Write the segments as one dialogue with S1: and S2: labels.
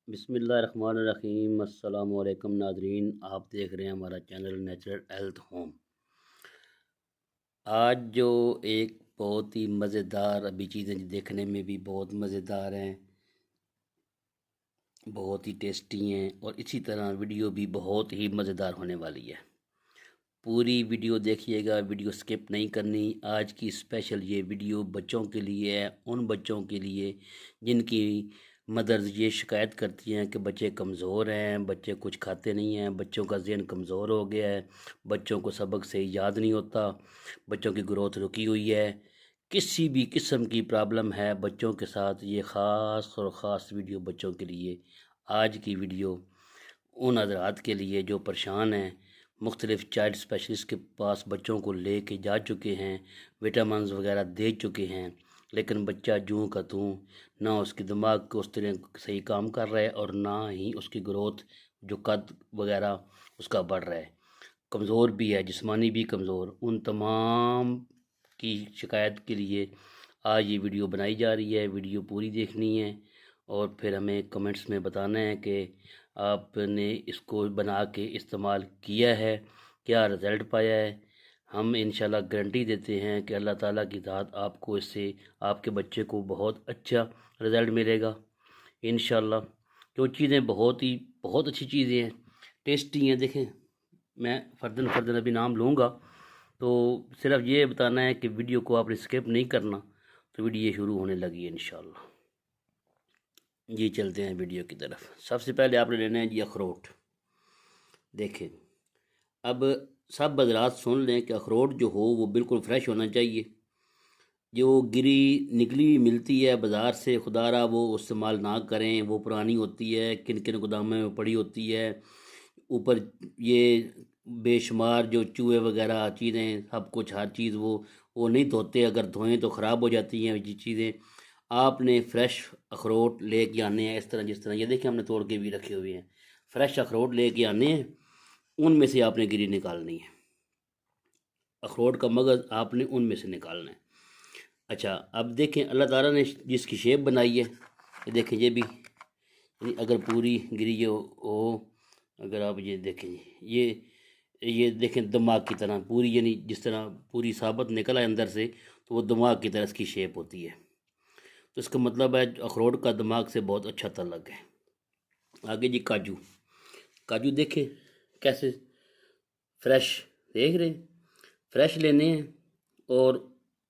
S1: بسم اللہ الرحمن الرحیم۔ السلام علیکم ناظرین، آپ دیکھ رہے ہیں ہمارا چینل نیچرل ہیلتھ ہوم۔ آج جو ایک بہت ہی مزیدار ابھی چیزیں دیکھنے میں بھی بہت مزیدار ہیں، بہت ہی ٹیسٹی ہیں، اور اسی طرح ویڈیو بھی بہت ہی مزیدار ہونے والی ہے۔ پوری ویڈیو دیکھیے گا، ویڈیو سکپ نہیں کرنی۔ آج کی اسپیشل یہ ویڈیو بچوں کے لیے ہے، ان بچوں کے لیے جن کی مدرز یہ شکایت کرتی ہیں کہ بچے کمزور ہیں، بچے کچھ کھاتے نہیں ہیں، بچوں کا ذہن کمزور ہو گیا ہے، بچوں کو سبق سے یاد نہیں ہوتا، بچوں کی گروتھ رکی ہوئی ہے، کسی بھی قسم کی پرابلم ہے بچوں کے ساتھ، یہ خاص اور خاص ویڈیو بچوں کے لیے۔ آج کی ویڈیو ان حضرات کے لیے جو پریشان ہیں، مختلف چائلڈ اسپیشلسٹ کے پاس بچوں کو لے کے جا چکے ہیں، وٹامنز وغیرہ دے چکے ہیں، لیکن بچہ جوں کا توں، نہ اس کے دماغ کو اس طرح صحیح کام کر رہا ہے اور نہ ہی اس کی گروتھ جو قد وغیرہ اس کا بڑھ رہا ہے، کمزور بھی ہے، جسمانی بھی کمزور۔ ان تمام کی شکایت کے لیے آج یہ ویڈیو بنائی جا رہی ہے۔ ویڈیو پوری دیکھنی ہے اور پھر ہمیں کمنٹس میں بتانا ہے کہ آپ نے اس کو بنا کے استعمال کیا ہے، کیا رزلٹ پایا ہے۔ ہم انشاءاللہ گارنٹی دیتے ہیں کہ اللہ تعالیٰ کی ذات آپ کو اس سے آپ کے بچے کو بہت اچھا رزلٹ ملے گا انشاءاللہ۔ جو چیزیں بہت اچھی چیزیں ہیں، ٹیسٹی ہیں۔ دیکھیں، میں فردن ابھی نام لوں گا، تو صرف یہ بتانا ہے کہ ویڈیو کو آپ نے اسکپ نہیں کرنا۔ تو ویڈیو شروع ہونے لگی ہے انشاءاللہ۔ جی چلتے ہیں ویڈیو کی طرف۔ سب سے پہلے آپ نے لینا ہے جی اخروٹ۔ دیکھیں، اب سب حضرات سن لیں کہ اخروٹ جو ہو وہ بالکل فریش ہونا چاہیے۔ جو گری نکلی ہوئی ملتی ہے بازار سے، خدا را وہ استعمال نہ کریں، وہ پرانی ہوتی ہے، کن کن گوداموں میں پڑی ہوتی ہے، اوپر یہ بے شمار جو چوہے وغیرہ چیزیں، سب کچھ ہر چیز وہ نہیں دھوتے، اگر دھوئیں تو خراب ہو جاتی ہیں یہ چیزیں۔ آپ نے فریش اخروٹ لے کے آنے ہیں، اس طرح جس طرح یہ دیکھیں ہم نے توڑ کے بھی رکھے ہوئے ہیں۔ فریش اخروٹ لے کے آنے ہیں، ان میں سے آپ نے گری نکالنی ہے، اخروٹ کا مغز آپ نے ان میں سے نکالنا ہے۔ اچھا، اب دیکھیں اللہ تعالیٰ نے جس کی شیپ بنائی ہے، یہ دیکھیں، یہ بھی اگر پوری گری یہ ہو، اگر آپ یہ دیکھیں، یہ دیکھیں دماغ کی طرح پوری، یعنی جس طرح پوری ثابت نکل ہے اندر سے، تو وہ دماغ کی طرح اس کی شیپ ہوتی ہے۔ تو اس کا مطلب ہے اخروٹ کا دماغ سے بہت اچھا تعلق ہے۔ آگے جی کاجو دیکھیں کیسے فریش، دیکھ رہے ہیں، فریش لینے ہیں اور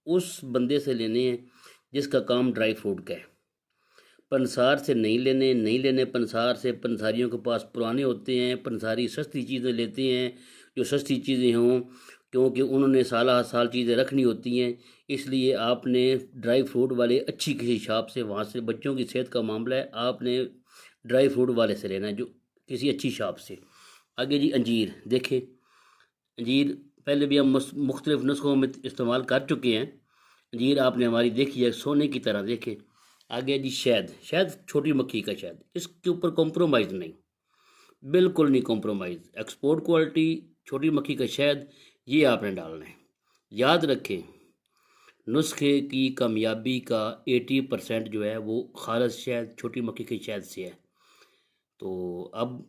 S1: اس بندے سے لینے ہیں جس کا کام ڈرائی فروٹ کا ہے۔ پنسار سے نہیں لینے پنسار سے، پنساریوں کے پاس پرانے ہوتے ہیں، پنساری سستی چیزیں لیتے ہیں، جو سستی چیزیں ہوں، کیونکہ انہوں نے سالہ سال چیزیں رکھنی ہوتی ہیں۔ اس لیے آپ نے ڈرائی فروٹ والے اچھی کسی شاپ سے، وہاں سے بچوں کی صحت کا معاملہ ہے، آپ نے ڈرائی فروٹ والے سے لینا ہے، جو کسی اچھی شاپ سے۔ آگے جی انجیر دیکھیں، انجیر پہلے بھی ہم مختلف نسخوں میں استعمال کر چکے ہیں۔ انجیر آپ نے ہماری دیکھی ہے سونے کی طرح، دیکھیں۔ آگے جی شہد چھوٹی مکھی کا شہد، اس کے اوپر کمپرومائز نہیں، بالکل نہیں کمپرومائز، ایکسپورٹ کوالٹی چھوٹی مکھی کا شہد، یہ آپ نے ڈالنا ہے۔ یاد رکھیں، نسخے کی کامیابی کا 80% جو ہے وہ خالص شہد چھوٹی مکھی کے شہد سے ہے۔ تو اب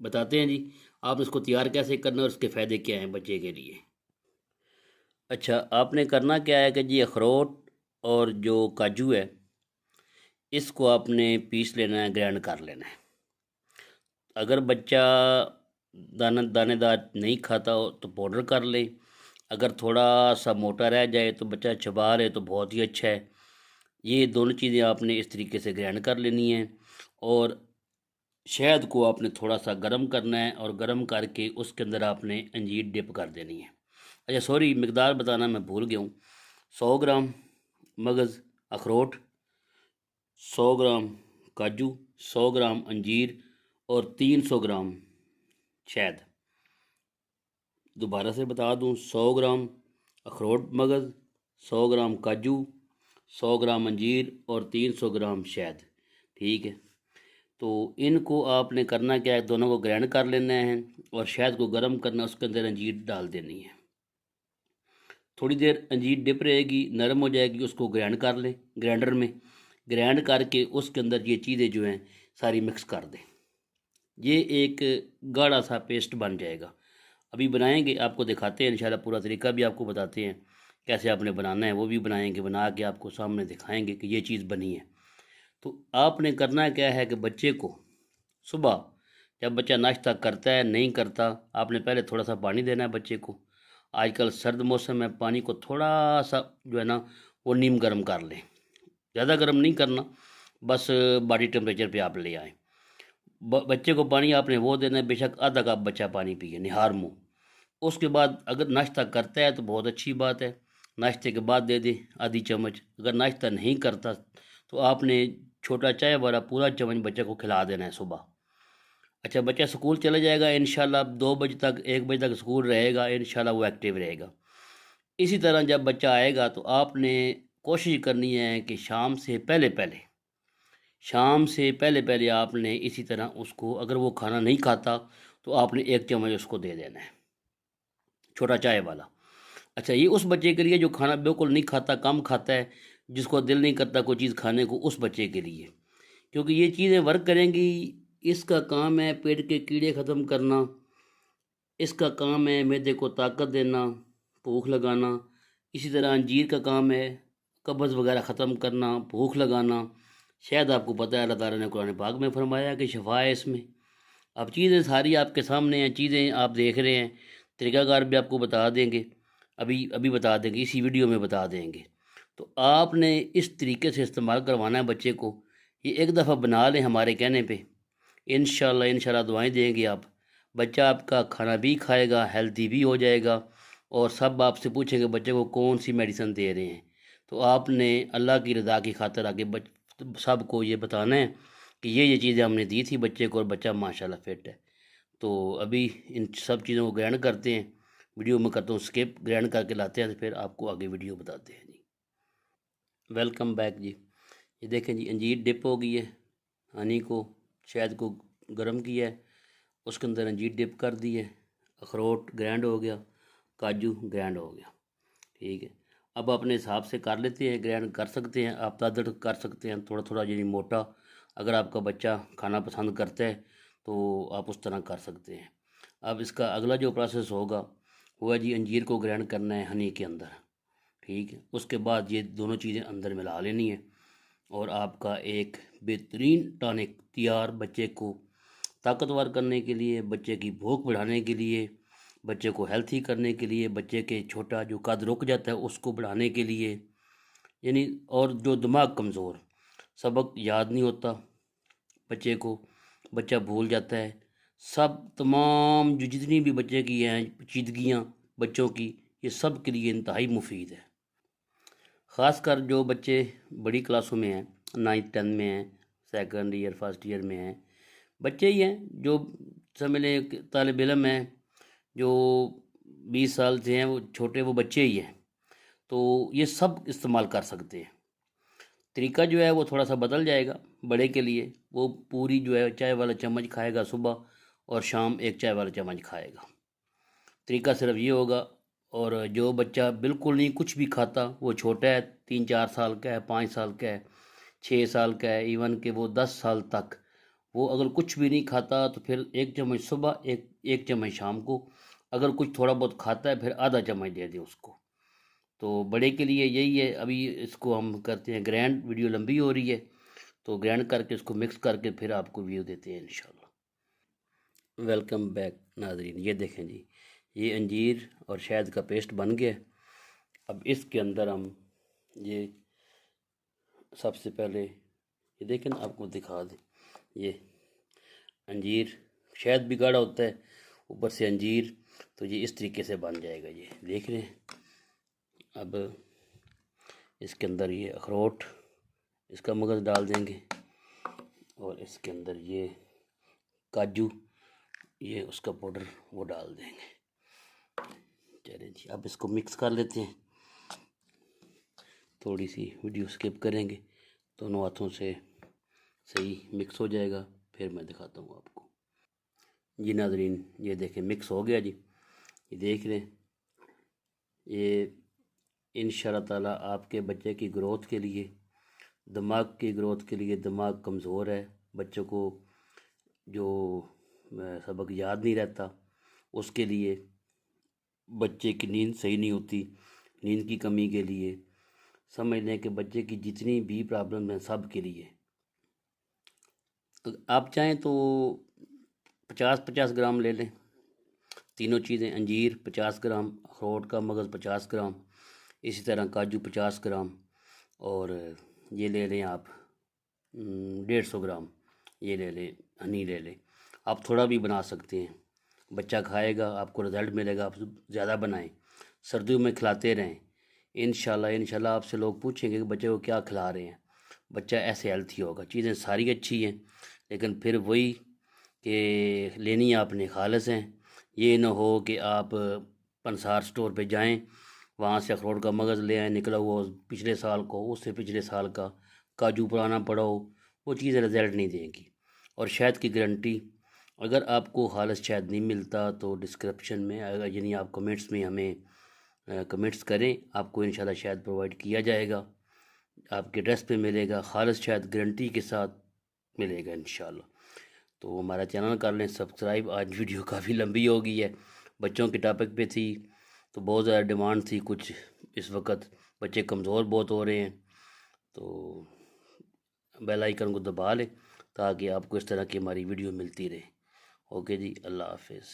S1: بتاتے ہیں جی آپ اس کو تیار کیسے کرنا اور اس کے فائدے کیا ہیں بچے کے لیے۔ اچھا، آپ نے کرنا کیا ہے کہ جی اخروٹ اور جو کاجو ہے، اس کو آپ نے پیس لینا ہے، گرائنڈ کر لینا ہے۔ اگر بچہ دانے دار نہیں کھاتا ہو تو پاؤڈر کر لے، اگر تھوڑا سا موٹا رہ جائے تو بچہ چبا لے تو بہت ہی اچھا ہے۔ یہ دونوں چیزیں آپ نے اس طریقے سے گرائنڈ کر لینی ہیں، اور شہد کو آپ نے تھوڑا سا گرم کرنا ہے، اور گرم کر کے اس کے اندر آپ نے انجیر ڈپ کر دینی ہے۔ اچھا سوری، مقدار بتانا میں بھول گیا ہوں۔ 100 گرام مغز اخروٹ، 100 گرام کاجو، 100 گرام انجیر اور 300 گرام شہد۔ دوبارہ سے بتا دوں، 100 گرام اخروٹ مغز، 100 گرام کاجو، 100 گرام انجیر اور 300 گرام شہد، ٹھیک ہے۔ تو ان کو آپ نے کرنا کیا ہے، دونوں کو گرائنڈ کر لینا ہے اور شہد کو گرم کرنا، اس کے اندر انجیر ڈال دینی ہے۔ تھوڑی دیر انجیر ڈپ رہے گی، نرم ہو جائے گی، اس کو گرائنڈ کر لیں گرائنڈر میں، گرائنڈ کر کے اس کے اندر یہ چیزیں جو ہیں ساری مکس کر دیں۔ یہ ایک گاڑھا سا پیسٹ بن جائے گا۔ ابھی بنائیں گے، آپ کو دکھاتے ہیں انشاءاللہ، پورا طریقہ بھی آپ کو بتاتے ہیں کیسے آپ نے بنانا ہے، وہ بھی بنائیں گے، بنا کے آپ کو سامنے دکھائیں گے کہ یہ چیز بنی ہے۔ تو آپ نے کرنا کیا ہے کہ بچے کو صبح جب بچہ ناشتہ کرتا ہے، نہیں کرتا، آپ نے پہلے تھوڑا سا پانی دینا ہے بچے کو۔ آج کل سرد موسم ہے، پانی کو تھوڑا سا جو ہے نا وہ نیم گرم کر لیں، زیادہ گرم نہیں کرنا، بس باڈی ٹمپریچر پہ آپ لے آئیں۔ بچے کو پانی آپ نے وہ دینا ہے، بے شک آدھا کپ بچہ پانی پیے نہار منہ۔ اس کے بعد اگر ناشتہ کرتا ہے تو بہت اچھی بات ہے، ناشتے کے بعد دے دیں آدھی چمچ۔ اگر ناشتہ نہیں کرتا تو آپ نے چھوٹا چائے والا پورا چمچ بچے کو کھلا دینا ہے صبح۔ اچھا، بچہ سکول چلا جائے گا انشاءاللہ، 2 بجے تک 1 بجے تک سکول رہے گا انشاءاللہ، وہ ایکٹیو رہے گا۔ اسی طرح جب بچہ آئے گا تو آپ نے کوشش کرنی ہے کہ شام سے پہلے آپ نے اسی طرح اس کو، اگر وہ کھانا نہیں کھاتا تو آپ نے 1 چمچ اس کو دے دینا ہے، چھوٹا چائے والا۔ اچھا، یہ اس بچے کے لیے جو کھانا بالکل نہیں کھاتا، کم کھاتا ہے، جس کو دل نہیں کرتا کوئی چیز کھانے کو، اس بچے کے لیے، کیونکہ یہ چیزیں ورک کریں گی۔ اس کا کام ہے پیٹ کے کیڑے ختم کرنا، اس کا کام ہے معدے کو طاقت دینا، بھوک لگانا۔ اسی طرح انجیر کا کام ہے قبض وغیرہ ختم کرنا، بھوک لگانا۔ شاید آپ کو پتہ ہے اللہ تعالیٰ نے قرآن پاک میں فرمایا کہ شفا ہے اس میں۔ اب چیزیں ساری آپ کے سامنے ہیں، چیزیں آپ دیکھ رہے ہیں، طریقہ کار بھی آپ کو بتا دیں گے، ابھی بتا دیں گے، اسی ویڈیو میں بتا دیں گے۔ تو آپ نے اس طریقے سے استعمال کروانا ہے بچے کو۔ یہ ایک دفعہ بنا لیں ہمارے کہنے پہ، انشاءاللہ دعائیں دیں گے آپ، بچہ آپ کا کھانا بھی کھائے گا، ہیلتھی بھی ہو جائے گا، اور سب آپ سے پوچھیں گے بچے کو کون سی میڈیسن دے رہے ہیں۔ تو آپ نے اللہ کی رضا کی خاطر آگے سب کو یہ بتانا ہے کہ یہ چیزیں ہم نے دی تھی بچے کو، اور بچہ ماشاءاللہ فٹ ہے۔ تو ابھی ان سب چیزوں کو گرینڈ کرتے ہیں، ویڈیو میں کرتا ہوں اسکپ، گرینڈ کر کے لاتے ہیں، تو پھر آپ کو آگے ویڈیو بتاتے ہیں جی۔ ویلکم بیک جی۔ یہ دیکھیں جی، انجیر ڈپ ہو گئی ہے، ہنی کو، شہد کو گرم کیا ہے، اس کے اندر انجیر ڈپ کر دی ہے، اخروٹ گرینڈ ہو گیا، کاجو گرینڈ ہو گیا، ٹھیک ہے۔ اب اپنے حساب سے کر لیتے ہیں، گرینڈ کر سکتے ہیں آپ، دردر کر سکتے ہیں تھوڑا تھوڑا، یعنی موٹا، اگر آپ کا بچہ کھانا پسند کرتا ہے تو آپ اس طرح کر سکتے ہیں۔ اب اس کا اگلا جو پروسیس ہوگا وہ ہے جی، انجیر کو گرینڈ کرنا ہے ہنی کے اندر، ٹھیک ہے۔ اس کے بعد یہ دونوں چیزیں اندر ملا لینی ہے، اور آپ کا ایک بہترین ٹانک تیار، بچے کو طاقتور کرنے کے لیے، بچے کی بھوک بڑھانے کے لیے، بچے کو ہیلتھی کرنے کے لیے، بچے کے چھوٹا جو قد رک جاتا ہے اس کو بڑھانے کے لیے، یعنی، اور جو دماغ کمزور، سبق یاد نہیں ہوتا بچے کو، بچہ بھول جاتا ہے، سب تمام جو جتنی بھی بچے کی ہیں پیچیدگیاں بچوں کی، یہ سب کے لیے انتہائی مفید ہے۔ خاص کر جو بچے بڑی کلاسوں میں ہیں، 9th 10th میں ہیں، 2nd ایئر 1st ایئر میں ہیں، بچے ہی ہیں جو سمجھ لیں طالب علم ہیں، جو 20 سال سے ہیں، وہ چھوٹے، وہ بچے ہی ہیں، تو یہ سب استعمال کر سکتے ہیں۔ طریقہ جو ہے وہ تھوڑا سا بدل جائے گا بڑے کے لیے، وہ پوری جو ہے چائے والا چمچ کھائے گا صبح، اور شام 1 چائے والا چمچ کھائے گا، طریقہ صرف یہ ہوگا۔ اور جو بچہ بالکل نہیں کچھ بھی کھاتا، وہ چھوٹا ہے، 3-4 سال کا ہے، 5 سال کا ہے، 6 سال کا ہے، ایون کہ وہ 10 سال تک، وہ اگر کچھ بھی نہیں کھاتا تو پھر 1 چمچ صبح، ایک چمچ شام کو، اگر کچھ تھوڑا بہت کھاتا ہے پھر آدھا چمچ دے دیں اس کو۔ تو بڑے کے لیے یہی ہے۔ ابھی اس کو ہم کرتے ہیں گرینڈ، ویڈیو لمبی ہو رہی ہے تو گرینڈ کر کے اس کو مکس کر کے پھر آپ کو ویو دیتے ہیں انشاءاللہ۔ ویلکم بیک ناظرین، یہ دیکھیں جی، یہ انجیر اور شہد کا پیسٹ بن گیا۔ اب اس کے اندر ہم یہ سب سے پہلے یہ دیکھیں نا، آپ کو دکھا دیں، یہ انجیر، شہد بھی گاڑھا ہوتا ہے، اوپر سے انجیر، تو یہ اس طریقے سے بن جائے گا، یہ دیکھ رہے ہیں۔ اب اس کے اندر یہ اخروٹ، اس کا مغز ڈال دیں گے، اور اس کے اندر یہ کاجو، یہ اس کا پاؤڈر وہ ڈال دیں گے۔ چلیں جی، اب اس کو مکس کر لیتے ہیں، تھوڑی سی ویڈیو سکپ کریں گے، دونوں ہاتھوں سے صحیح مکس ہو جائے گا، پھر میں دکھاتا ہوں آپ کو۔ جی ناظرین، یہ دیکھیں مکس ہو گیا جی، یہ دیکھ لیں، یہ انشاءاللہ تعالیٰ آپ کے بچے کی گروتھ کے لیے، دماغ کی گروتھ کے لیے، دماغ کمزور ہے، بچوں کو جو سبق یاد نہیں رہتا، اس کے لیے بچے کی نیند صحیح نہیں ہوتی، نیند کی کمی کے لیے، سمجھ لیں کہ بچے کی جتنی بھی پرابلم ہیں سب کے لیے آپ چاہیں تو 50-50 گرام لے لیں تینوں چیزیں، انجیر 50 گرام، اخروٹ کا مغز 50 گرام، اسی طرح کاجو 50 گرام، اور یہ لے لیں آپ 150 گرام، یہ لے لیں ہنی لے لیں۔ آپ تھوڑا بھی بنا سکتے ہیں، بچہ کھائے گا آپ کو رزلٹ ملے گا، آپ زیادہ بنائیں، سردیوں میں کھلاتے رہیں، انشاءاللہ آپ سے لوگ پوچھیں گے کہ بچے کو کیا کھلا رہے ہیں، بچہ ایسے ہیلتھی ہوگا۔ چیزیں ساری اچھی ہیں لیکن پھر وہی کہ لینی آپ نے خالص ہیں، یہ نہ ہو کہ آپ پنسار سٹور پہ جائیں، وہاں سے اخروٹ کا مغز لے آئیں نکلا ہوا پچھلے سال کو، اس سے پچھلے سال کا، کاجو پرانا پڑا ہو، وہ چیزیں رزلٹ نہیں دیں گی۔ اور شہد کی گارنٹی، اگر آپ کو خالص شہد نہیں ملتا تو ڈسکرپشن میں یعنی آپ کمنٹس میں ہمیں کمنٹس کریں، آپ کو انشاءاللہ شہد پرووائڈ کیا جائے گا، آپ کے ایڈریس پہ ملے گا، خالص شہد گارنٹی کے ساتھ ملے گا انشاءاللہ۔ تو ہمارا چینل کر لیں سبسکرائب۔ آج ویڈیو کافی لمبی ہو گئی ہے، بچوں کے ٹاپک پہ تھی تو بہت زیادہ ڈیمانڈ تھی، کچھ اس وقت بچے کمزور بہت ہو رہے ہیں، تو بیل آئیکن کو دبا لیں تاکہ آپ کو اس طرح کی ہماری ویڈیو ملتی رہے۔ اوکے جی، اللہ حافظ۔